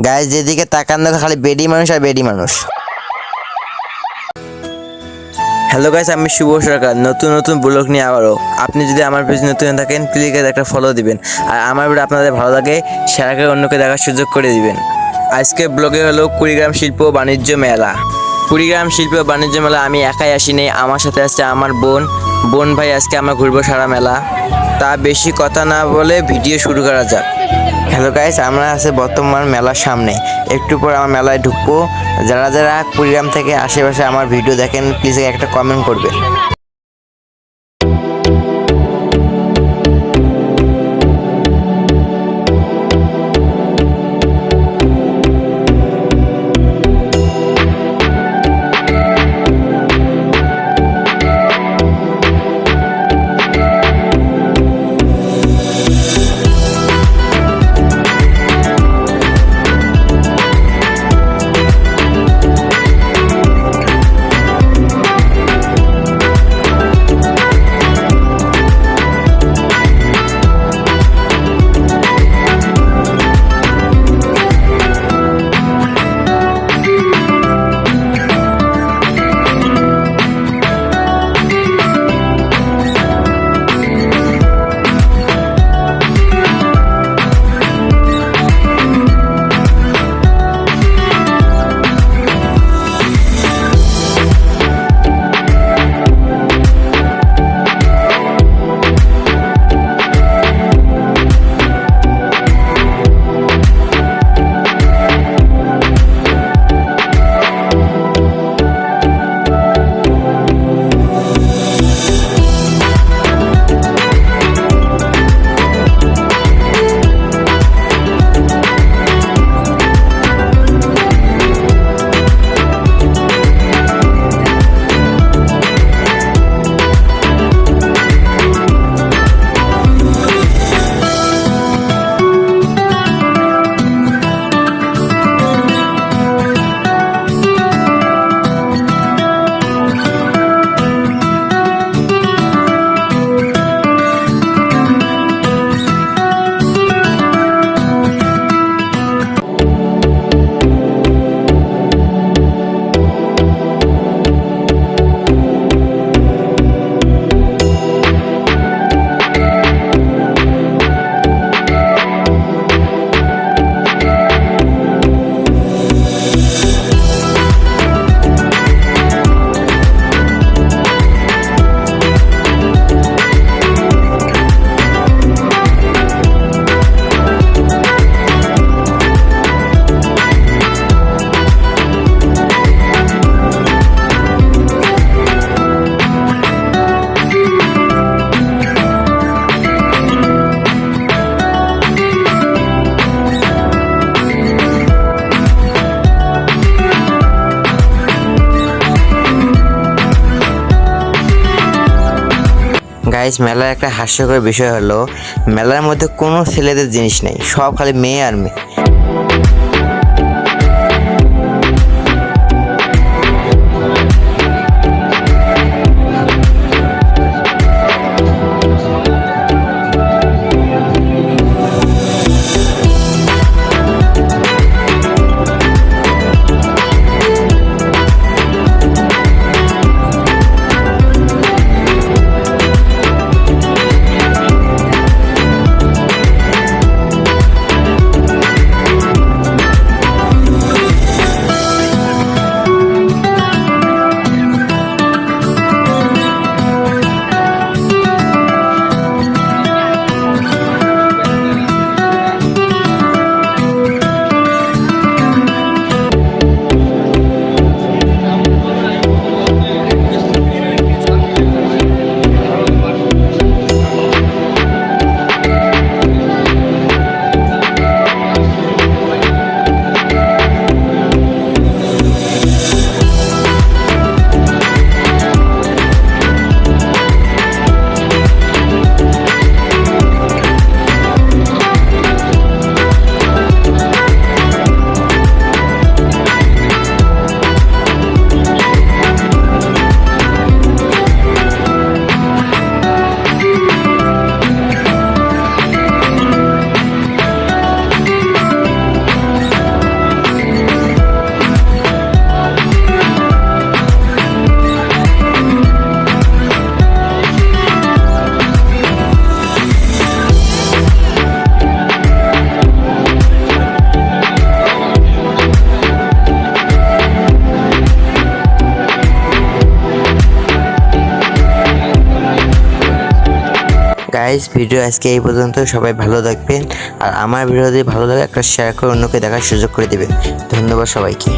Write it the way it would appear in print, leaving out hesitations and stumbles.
Guys যেদিকে তাকান দেখো খালি বেডি মানুষ আর বেডি মানুষ। হ্যালো গাইস, আমি শুভ সরকার নতুন নতুন ব্লগ নিয়ে আবারও। আপনি যদি আমার পেজ নতুন থাকেন প্লিজ একটা ফলো দিবেন, আর আমার ভিডিও আপনাদের ভালো লাগে শেয়ার করে অন্যকে দেখার সুযোগ করে দিবেন। আজকে ব্লগে হলো কুড়িগ্রাম শিল্প ও বাণিজ্য মেলা। কুড়িগ্রাম শিল্প ও বাণিজ্য মেলা আমি একাই আসিনি, আমার সাথে আসছে আমার বোন ভাই। আজকে আমরা ঘুরবো সারা মেলা। তা বেশি কথা না বলে ভিডিও শুরু করা যাক। হ্যালো গাইস, আমরা আছি বর্তমান মেলার সামনে। একটু পর আমার মেলায় ঢুকবো। যারা যারা কুড়িগ্রাম থেকে আশেপাশে আমার ভিডিও দেখেন প্লিজ একটা কমেন্ট করবেন। গাইস, মেলার একটা হাস্যকর বিষয় হলো মেলার মধ্যে কোনো ছেলেদের জিনিস নেই, সব খালি মেয়ে আর মেয়ে। গাইস, ভিডিও আজকে এই পর্যন্ত। সবাই ভালো থাকবেন, আর আমার ভিডিও যদি ভালো লাগে একটা শেয়ার করে অন্যকে দেখার সুযোগ করে দেবেন। ধন্যবাদ সবাইকে।